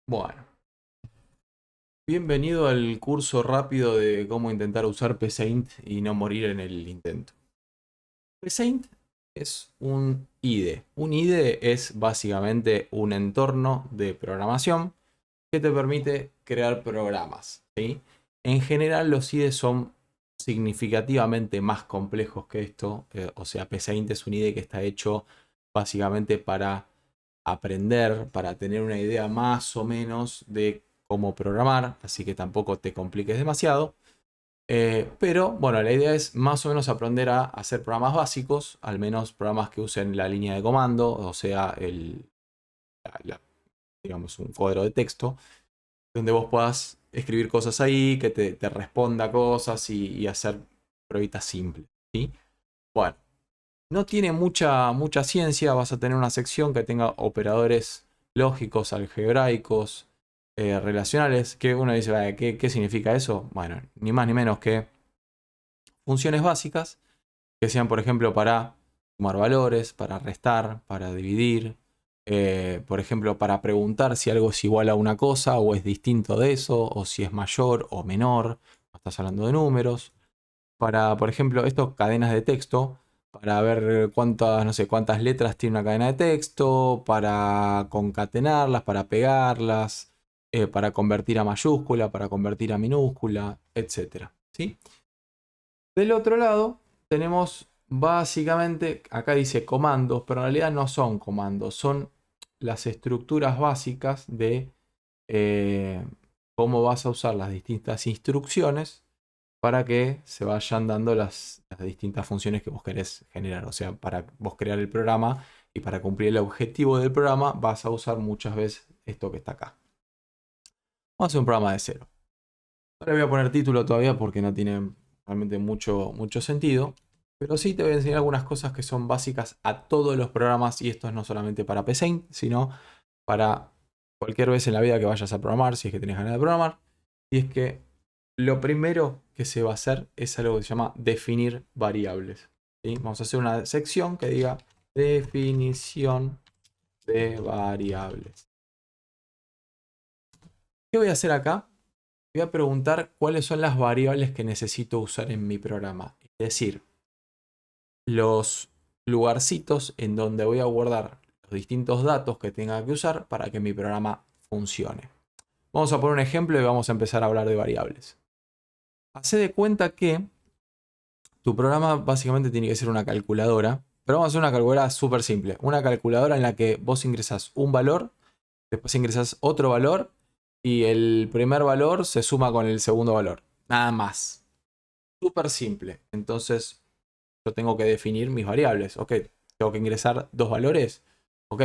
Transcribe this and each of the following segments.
Bueno, bienvenido al curso rápido de cómo intentar usar Paint y no morir en el intento. Paint es un IDE. Un IDE es básicamente un entorno de programación que te permite crear programas, ¿sí? En general los IDEs son significativamente más complejos que esto. O sea, Paint es un IDE que está hecho básicamente para aprender, para tener una idea más o menos de cómo programar, así que tampoco te compliques demasiado. Pero bueno, la idea es más o menos aprender a hacer programas básicos, al menos programas que usen la línea de comando, o sea, digamos un cuadro de texto, donde vos puedas escribir cosas ahí, que te responda cosas y hacer pruebitas simples, ¿sí? Bueno, no tiene mucha ciencia, vas a tener una sección que tenga operadores lógicos, algebraicos, relacionales, que uno dice, "Vale, ¿qué significa eso?". Bueno, ni más ni menos que funciones básicas, que sean, por ejemplo, para sumar valores, para restar, para dividir, por ejemplo, para preguntar si algo es igual a una cosa o es distinto de eso, o si es mayor o menor, no estás hablando de números. Para, por ejemplo, esto, cadenas de texto, para ver cuántas, no sé, cuántas letras tiene una cadena de texto, para concatenarlas, para pegarlas, para convertir a mayúscula, para convertir a minúscula, etcétera, ¿sí? Del otro lado tenemos básicamente, acá dice comandos, pero en realidad no son comandos, son las estructuras básicas de eh, cómo vas a usar las distintas instrucciones para que se vayan dando las distintas funciones que vos querés generar. O sea, para vos crear el programa y para cumplir el objetivo del programa vas a usar muchas veces esto que está acá. Vamos a hacer un programa de cero. No le voy a poner título todavía porque no tiene realmente mucho sentido. Pero sí te voy a enseñar algunas cosas que son básicas a todos los programas. Y esto es no solamente para PC, sino para cualquier vez en la vida que vayas a programar, si es que tenés ganas de programar. Y es que lo primero que se va a hacer es algo que se llama definir variables, ¿sí? Vamos a hacer una sección que diga definición de variables. ¿Qué voy a hacer acá? Voy a preguntar cuáles son las variables que necesito usar en mi programa. Es decir, los lugarcitos en donde voy a guardar los distintos datos que tenga que usar para que mi programa funcione. Vamos a poner un ejemplo y vamos a empezar a hablar de variables. Hacé de cuenta que tu programa básicamente tiene que ser una calculadora, pero vamos a hacer una calculadora súper simple. Una calculadora en la que vos ingresás un valor, después ingresás otro valor y el primer valor se suma con el segundo valor. Nada más. Súper simple. Entonces yo tengo que definir mis variables. Ok, tengo que ingresar dos valores. Ok,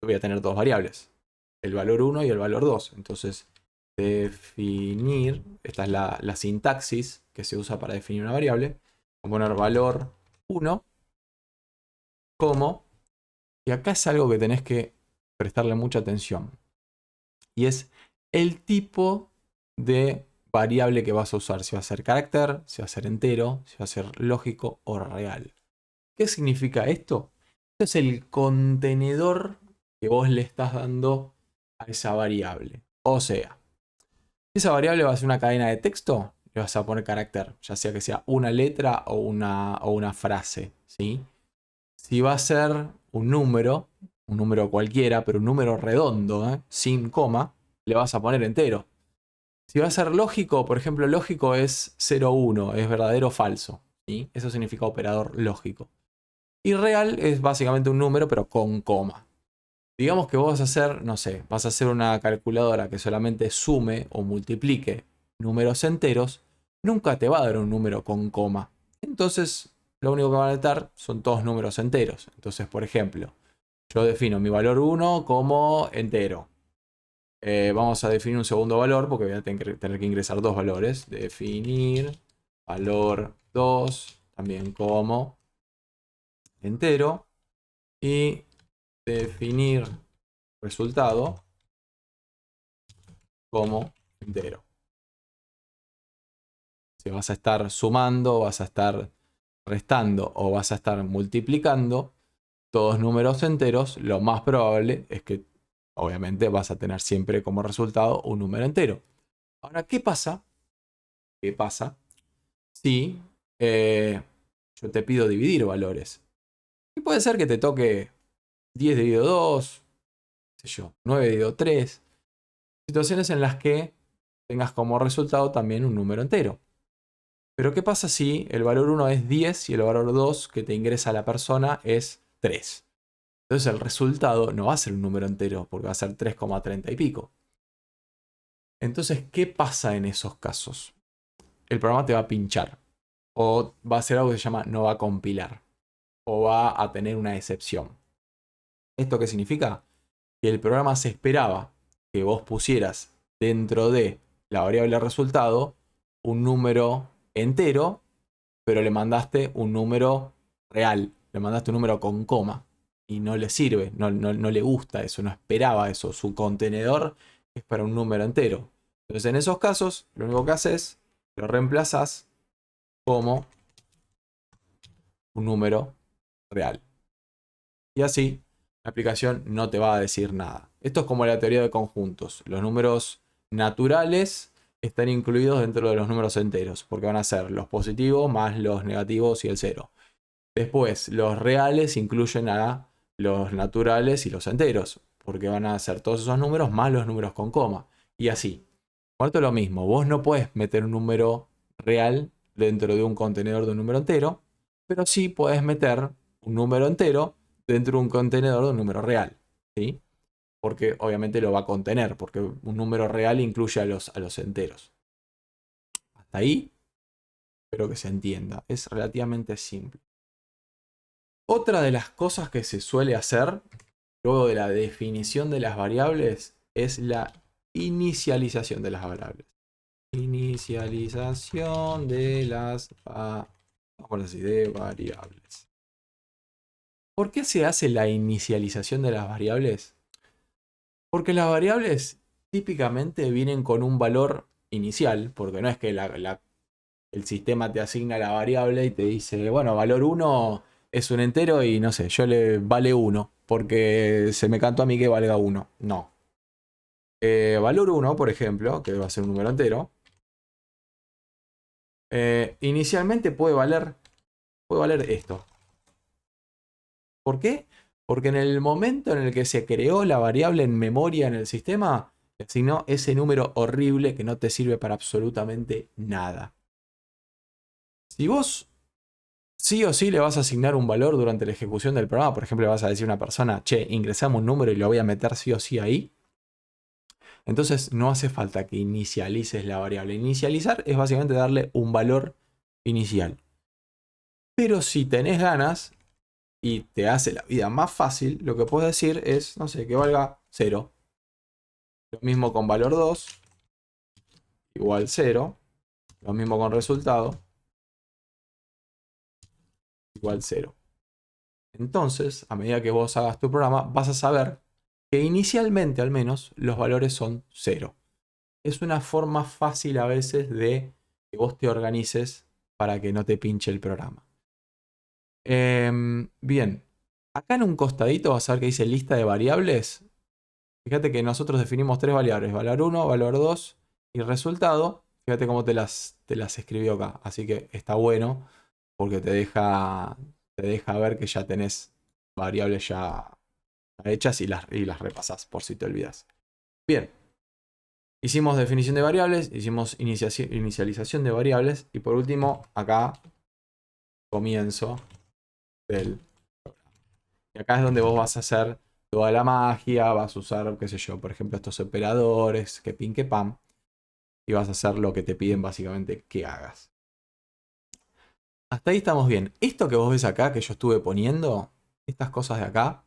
voy a tener dos variables. El valor 1 y el valor 2. Entonces, definir, esta es la sintaxis que se usa para definir una variable. Voy a poner valor 1 como, y acá es algo que tenés que prestarle mucha atención. Y es el tipo de variable que vas a usar. Si va a ser carácter, si va a ser entero, si va a ser lógico o real. ¿Qué significa esto? Esto es el contenedor que vos le estás dando a esa variable. O sea, si esa variable va a ser una cadena de texto, le vas a poner carácter, ya sea que sea una letra o una frase, ¿sí? Si va a ser un número cualquiera, pero un número redondo, sin coma, le vas a poner entero. Si va a ser lógico, por ejemplo, lógico es 0, 1, es verdadero o falso, ¿sí? Eso significa operador lógico. Y real es básicamente un número, pero con coma. Digamos que vos vas a hacer, no sé, vas a hacer una calculadora que solamente sume o multiplique números enteros, nunca te va a dar un número con coma. Entonces, lo único que van a dar son todos números enteros. Entonces, por ejemplo, yo defino mi valor 1 como entero. Vamos a definir un segundo valor porque voy a tener que ingresar dos valores. Definir valor 2 también como entero. Y definir resultado como entero. Si vas a estar sumando, vas a estar restando o vas a estar multiplicando todos números enteros, lo más probable es que obviamente vas a tener siempre como resultado un número entero. Ahora, ¿qué pasa? ¿Qué pasa si yo te pido dividir valores? Y puede ser que te toque 10 dividido 2, qué sé yo, 9 dividido 3. Situaciones en las que tengas como resultado también un número entero. Pero ¿qué pasa si el valor 1 es 10 y el valor 2 que te ingresa la persona es 3? Entonces el resultado no va a ser un número entero porque va a ser 3,30 y pico. Entonces, ¿qué pasa en esos casos? El programa te va a pinchar. O va a hacer algo que se llama no va a compilar. O va a tener una excepción. ¿Esto qué significa? Que el programa se esperaba que vos pusieras dentro de la variable resultado un número entero, pero le mandaste un número real. Le mandaste un número con coma. Y no le sirve, no le gusta eso, no esperaba eso. Su contenedor es para un número entero. Entonces en esos casos, lo único que haces, lo reemplazas como un número real. Y así, la aplicación no te va a decir nada. Esto es como la teoría de conjuntos. Los números naturales están incluidos dentro de los números enteros, porque van a ser los positivos más los negativos y el cero. Después, los reales incluyen a los naturales y los enteros, porque van a ser todos esos números más los números con coma. Y así. Con esto es lo mismo. Vos no puedes meter un número real dentro de un contenedor de un número entero, pero sí puedes meter un número entero dentro de un contenedor de un número real. ¿Sí? Porque obviamente lo va a contener, porque un número real incluye a los enteros. Hasta ahí, espero que se entienda. Es relativamente simple. Otra de las cosas que se suele hacer luego de la definición de las variables es la inicialización de las variables. Inicialización de las de variables. ¿Por qué se hace la inicialización de las variables? Porque las variables típicamente vienen con un valor inicial, porque no es que el sistema te asigna la variable y te dice, bueno, valor 1 es un entero y no sé, yo le vale 1, porque se me cantó a mí que valga 1. No. Valor 1, por ejemplo, que va a ser un número entero, inicialmente puede valer esto. ¿Por qué? Porque en el momento en el que se creó la variable en memoria en el sistema, se asignó ese número horrible que no te sirve para absolutamente nada. Si vos sí o sí le vas a asignar un valor durante la ejecución del programa, por ejemplo, le vas a decir a una persona, che, ingresamos un número y lo voy a meter sí o sí ahí, entonces no hace falta que inicialices la variable. Inicializar es básicamente darle un valor inicial. Pero si tenés ganas y te hace la vida más fácil, lo que puedes decir es, no sé, que valga 0. Lo mismo con valor 2, igual 0. Lo mismo con resultado, igual 0. Entonces, a medida que vos hagas tu programa, vas a saber que inicialmente al menos los valores son 0. Es una forma fácil a veces de que vos te organices para que no te pinche el programa. Bien, acá en un costadito vas a ver que dice lista de variables. Fíjate que nosotros definimos 3 variables, valor 1, valor 2 y resultado. Fíjate cómo te las escribió acá, así que está bueno porque te deja ver que ya tenés variables ya hechas y las repasás por si te olvidas. Bien, hicimos definición de variables, hicimos inicialización de variables y por último acá comienzo del programa. Y acá es donde vos vas a hacer toda la magia, vas a usar, qué sé yo, por ejemplo estos operadores, que pin, que pam, y vas a hacer lo que te piden básicamente que hagas. Hasta ahí estamos bien. Esto que vos ves acá, que yo estuve poniendo, estas cosas de acá,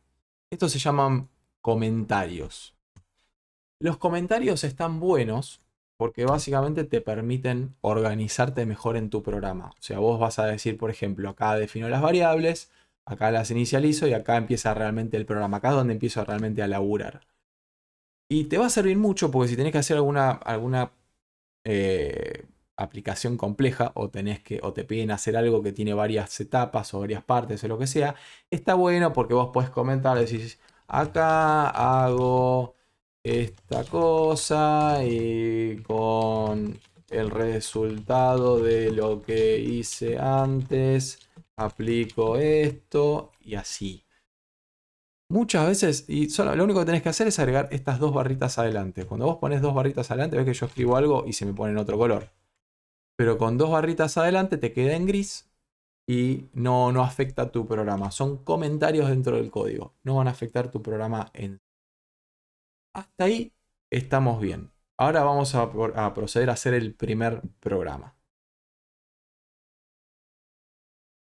estos se llaman comentarios. Los comentarios están buenos porque básicamente te permiten organizarte mejor en tu programa. O sea, vos vas a decir, por ejemplo, acá defino las variables, acá las inicializo y acá empieza realmente el programa. Acá es donde empiezo realmente a laburar. Y te va a servir mucho porque si tenés que hacer alguna aplicación compleja o te piden hacer algo que tiene varias etapas o varias partes o lo que sea, está bueno porque vos podés comentar, decís, acá hago esta cosa y con el resultado de lo que hice antes, aplico esto y así. Muchas veces, y solo, lo único que tenés que hacer es agregar estas dos barritas adelante. Cuando vos pones dos barritas adelante, ves que yo escribo algo y se me pone en otro color. Pero con dos barritas adelante te queda en gris y no afecta tu programa. Son comentarios dentro del código. No van a afectar tu programa en... Hasta ahí estamos bien. Ahora vamos a proceder a hacer el primer programa.